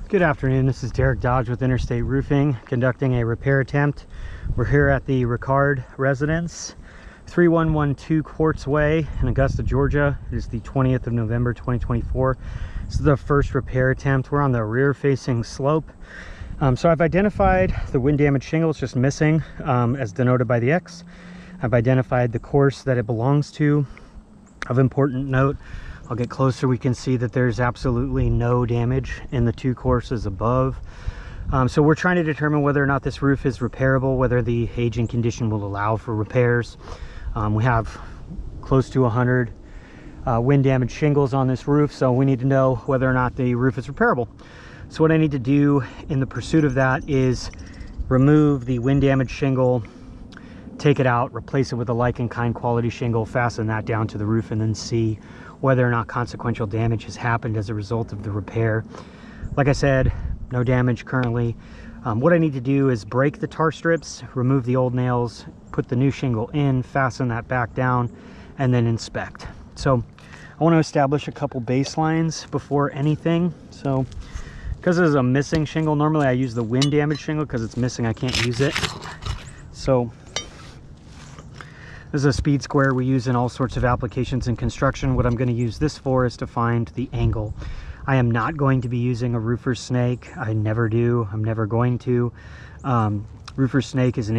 Good afternoon, this is Derek Dodge with Interstate Roofing, conducting a repair attempt. We're here at the Ricard residence, 3112 Quartz Way in Augusta, Georgia. It is the 20th of November, 2024. This is the first repair attempt. We're on the rear facing slope. So I've identified the wind damage shingle. It's just missing, as denoted by the X. I've identified the course that it belongs to. Of important note, I'll get closer, we can see that there's absolutely no damage in the two courses above. So we're trying to determine whether or not this roof is repairable, whether the aging condition will allow for repairs. We have close to 100 wind damage shingles on this roof, so we need to know whether or not the roof is repairable. So what I need to do in the pursuit of that is remove the wind damage shingle, take it out, replace it with a like-in-kind quality shingle, fasten that down to the roof, and then see whether or not consequential damage has happened as a result of the repair. Like I said, no damage currently. What I need to do is break the tar strips, remove the old nails, put the new shingle in, fasten that back down, and then inspect. So I want to establish a couple baselines before anything. So because this is a missing shingle, normally I use the wind damage shingle. Because it's missing, I can't use it. So this is a speed square we use in all sorts of applications in construction. What I'm going to use this for is to find the angle. I am not going to be using a roofer's snake. I never do. I'm never going to. Roofer's snake is an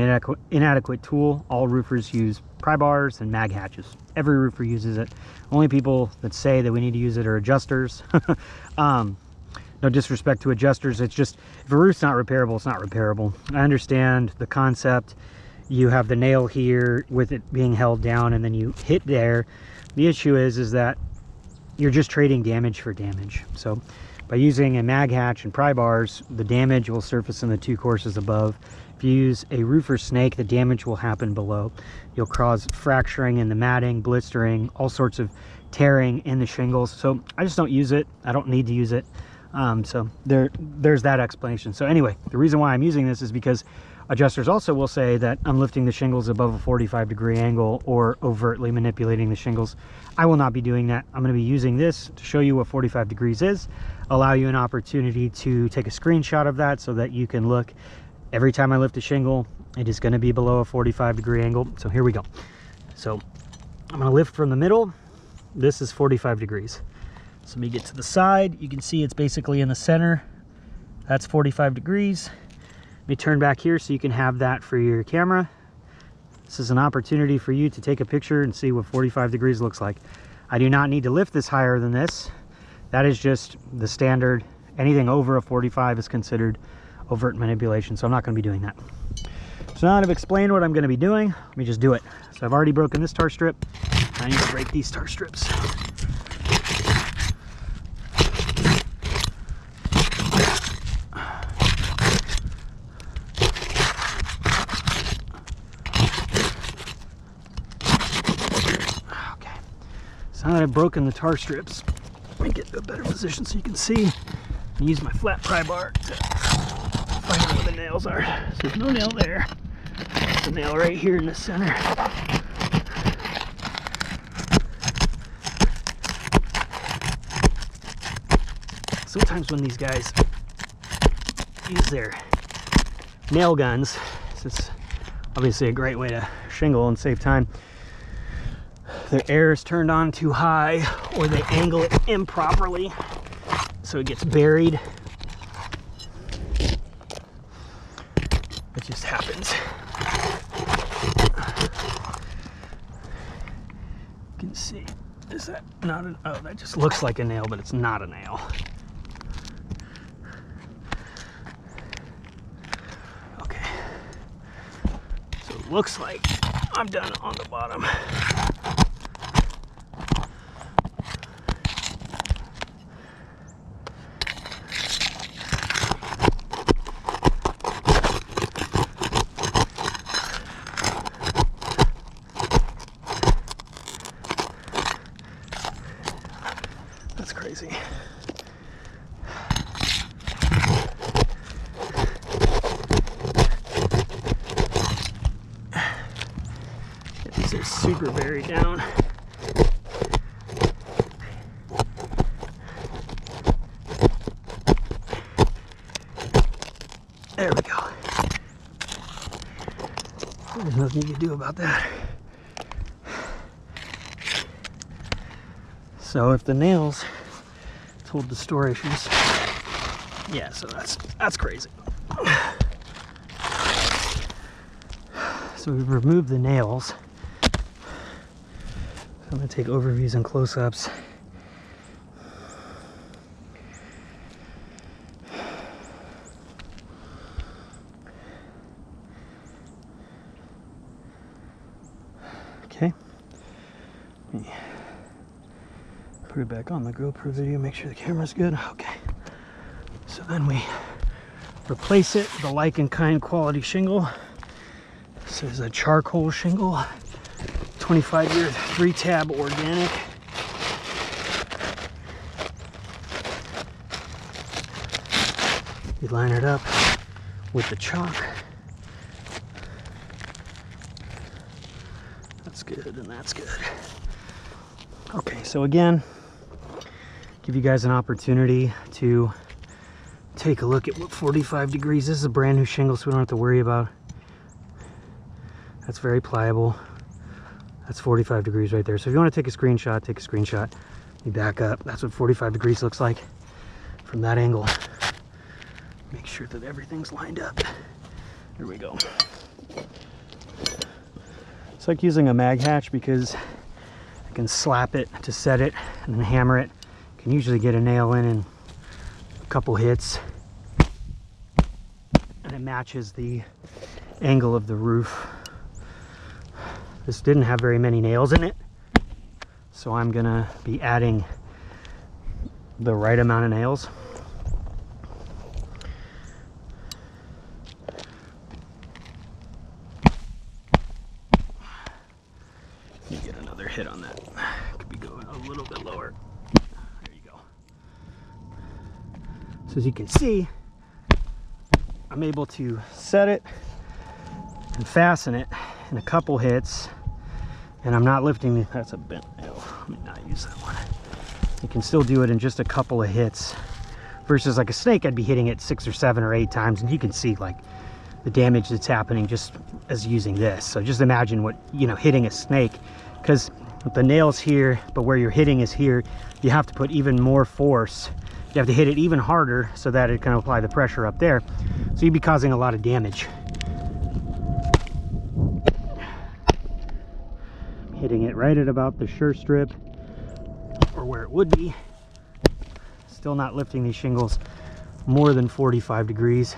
inadequate tool. All roofers use pry bars and mag hatches. Every roofer uses it. Only people that say that we need to use it are adjusters. No disrespect to adjusters. It's just, if a roof's not repairable, it's not repairable. I understand the concept. You have the nail here with it being held down, and then you hit there. The issue is that you're just trading damage for damage. So by using a mag hatch and pry bars, the damage will surface in the two courses above. If you use a roofer snake, the damage will happen below. You'll cause fracturing in the matting, blistering, all sorts of tearing in the shingles. So I just don't use it. I don't need to use it. So there's that explanation. So anyway, the reason why I'm using this is because adjusters also will say that I'm lifting the shingles above a 45-degree angle or overtly manipulating the shingles. I will not be doing that. I'm going to be using this to show you what 45 degrees is, allow you an opportunity to take a screenshot of that so that you can look. Every time I lift a shingle, it is going to be below a 45-degree angle. So here we go. So I'm going to lift from the middle. This is 45 degrees. So let me get to the side. You can see it's basically in the center. That's 45 degrees. Let me turn back here so you can have that for your camera. This is an opportunity for you to take a picture and see what 45 degrees looks like. I do not need to lift this higher than this. That is just the standard. Anything over a 45 is considered overt manipulation, so I'm not going to be doing that. So now that I've explained what I'm going to be doing, let me just do it. So I've already broken this tar strip. I need to break these tar strips. Now that I've broken the tar strips, let me get to a better position so you can see. And use my flat pry bar to find out where the nails are. So there's no nail there. There's a nail right here in the center. Sometimes when these guys use their nail guns, this is obviously a great way to shingle and save time. Their air is turned on too high, or they angle it improperly so it gets buried. It just happens. You can see, is that not an, oh, that just looks like a nail, but it's not a nail. Okay, so it looks like I'm done on the bottom. That's crazy. These are super buried down. There we go. There's nothing you can do about that. So if the nails told the story, if you just, yeah, so that's crazy. So we've removed the nails. So I'm going to take overviews and close-ups. Okay. Let me put it back on the GoPro video, make sure the camera's good. Okay. So then we replace it with a like and kind quality shingle. This is a charcoal shingle, 25-year 3-tab organic. You line it up with the chalk. That's good, and that's good. Okay, so again, give you guys an opportunity to take a look at what 45 degrees. This is a brand new shingle, so we don't have to worry about. That's very pliable. That's 45 degrees right there. So if you want to take a screenshot, take a screenshot. You back up. That's what 45 degrees looks like from that angle. Make sure that everything's lined up. There we go. It's like using a mag hatch because I can slap it to set it and then hammer it. Can usually get a nail in a couple hits. And it matches the angle of the roof. This didn't have very many nails in it, so I'm gonna be adding the right amount of nails. Let me get another hit on that. Could be going a little bit lower. There you go. So as you can see, I'm able to set it and fasten it in a couple hits, and I'm not lifting the, that's a bent nail. Let me not use that one. You can still do it in just a couple of hits versus like a snake, I'd be hitting it 6 or 7 or 8 times, and you can see like the damage that's happening just as using this. So just imagine what, you know, hitting a snake, because the nail's here, but where you're hitting is here, you have to put even more force. You have to hit it even harder so that it can apply the pressure up there. So you'd be causing a lot of damage. Hitting it right at about the sure strip, or where it would be. Still not lifting these shingles more than 45 degrees.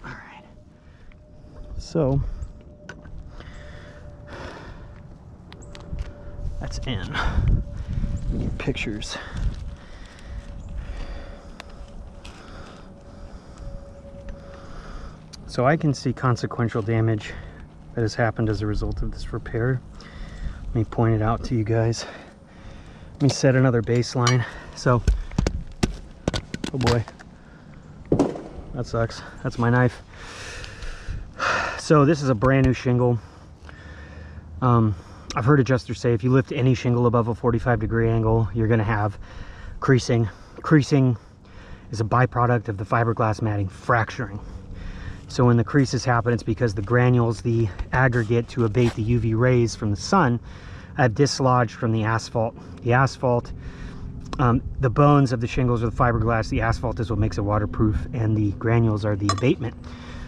All right. So that's in. Get pictures. So I can see consequential damage that has happened as a result of this repair. Let me point it out to you guys. Let me set another baseline. So, oh boy, that sucks. That's my knife. So this is a brand new shingle. I've heard adjusters say if you lift any shingle above a 45-degree angle, you're gonna have creasing. Creasing is a byproduct of the fiberglass matting fracturing. So when the creases happen, it's because the granules, the aggregate to abate the UV rays from the sun, have dislodged from the asphalt. The asphalt, the bones of the shingles are the fiberglass, the asphalt is what makes it waterproof, and the granules are the abatement.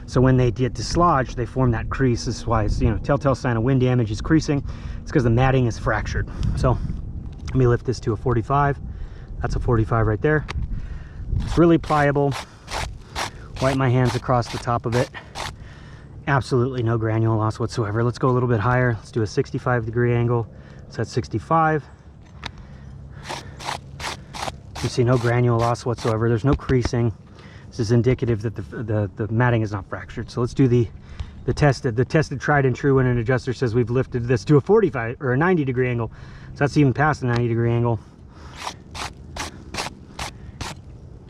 So when they get dislodged, they form that crease. This is why it's, you know, telltale sign of wind damage is creasing. It's because the matting is fractured. So let me lift this to a 45. That's a 45 right there. It's really pliable. Wipe my hands across the top of it. Absolutely no granule loss whatsoever. Let's go a little bit higher. Let's do a 65-degree angle. So that's 65. You see no granule loss whatsoever. There's no creasing. This is indicative that the matting is not fractured. So let's do the tested tried and true when an adjuster says we've lifted this to a 45 or a 90-degree angle. So that's even past the 90-degree angle.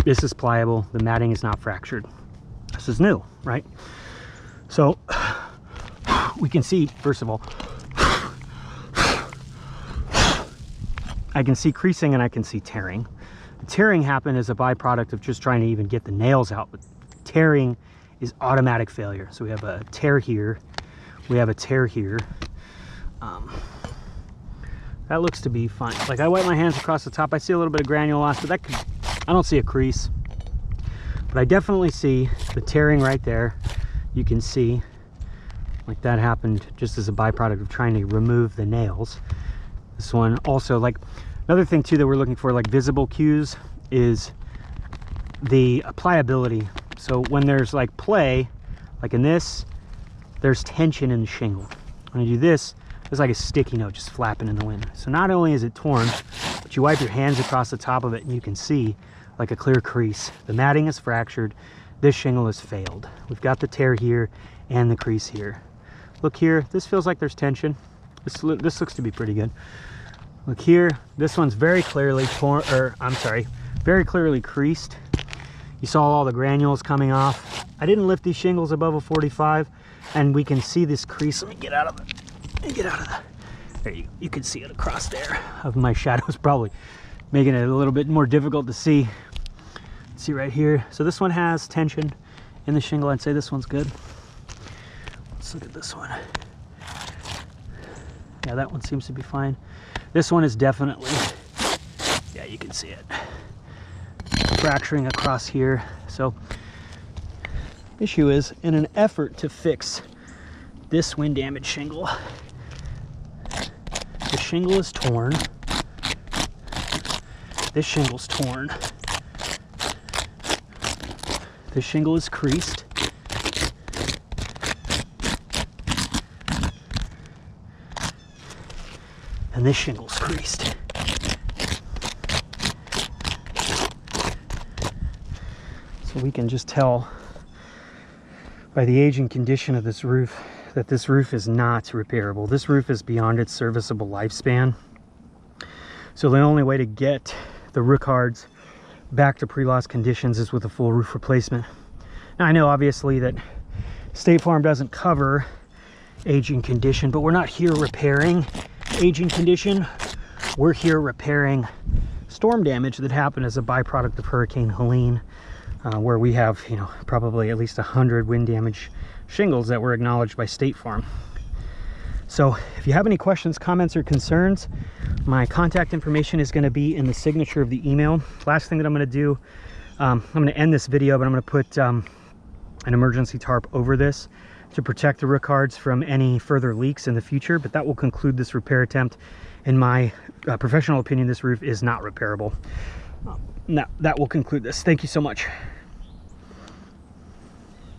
This is pliable. The matting is not fractured. This is new, right? So we can see, first of all, I can see creasing and I can see tearing. The tearing happened as a byproduct of just trying to even get the nails out, but tearing is automatic failure. So we have a tear here, we have a tear here. That looks to be fine. Like, I wipe my hands across the top, I see a little bit of granule loss, but I don't see a crease. But I definitely see the tearing right there. You can see like that happened just as a byproduct of trying to remove the nails. This one also, like, another thing too that we're looking for, like visible cues, is the pliability. So when there's like play, like in this, there's tension in the shingle. When I do this, it's like a sticky note just flapping in the wind. So not only is it torn, but you wipe your hands across the top of it and you can see like a clear crease. The matting is fractured. This shingle has failed. We've got the tear here and the crease here. Look here, this feels like there's tension. This looks to be pretty good. Look here, this one's very clearly torn, or I'm sorry, very clearly creased. You saw all the granules coming off. I didn't lift these shingles above a 45, and we can see this crease. Let me get out of it. There, you can see it across there. Of my shadows, probably making it a little bit more difficult to see. See right here. So this one has tension in the shingle. I'd say this one's good. Let's look at this one. Yeah, that one seems to be fine. This one is definitely, yeah, you can see it fracturing across here. So issue is, in an effort to fix this wind damaged shingle, the shingle is torn, this shingle's torn, this shingle is creased, and this shingle's creased. So we can just tell by the age and condition of this roof that this roof is not repairable. This roof is beyond its serviceable lifespan. So the only way to get the rookards back to pre-loss conditions is with a full roof replacement. Now, I know obviously that State Farm doesn't cover aging condition, but we're not here repairing aging condition. We're here repairing storm damage that happened as a byproduct of Hurricane Helene, where we have, you know, probably at least 100 wind damage shingles that were acknowledged by State Farm. So if you have any questions, comments, or concerns, my contact information is going to be in the signature of the email. Last thing that I'm going to do, I'm going to end this video, but I'm going to put an emergency tarp over this to protect the rookards from any further leaks in the future. But that will conclude this repair attempt. In my professional opinion, this roof is not repairable. Now, that will conclude this. Thank you so much.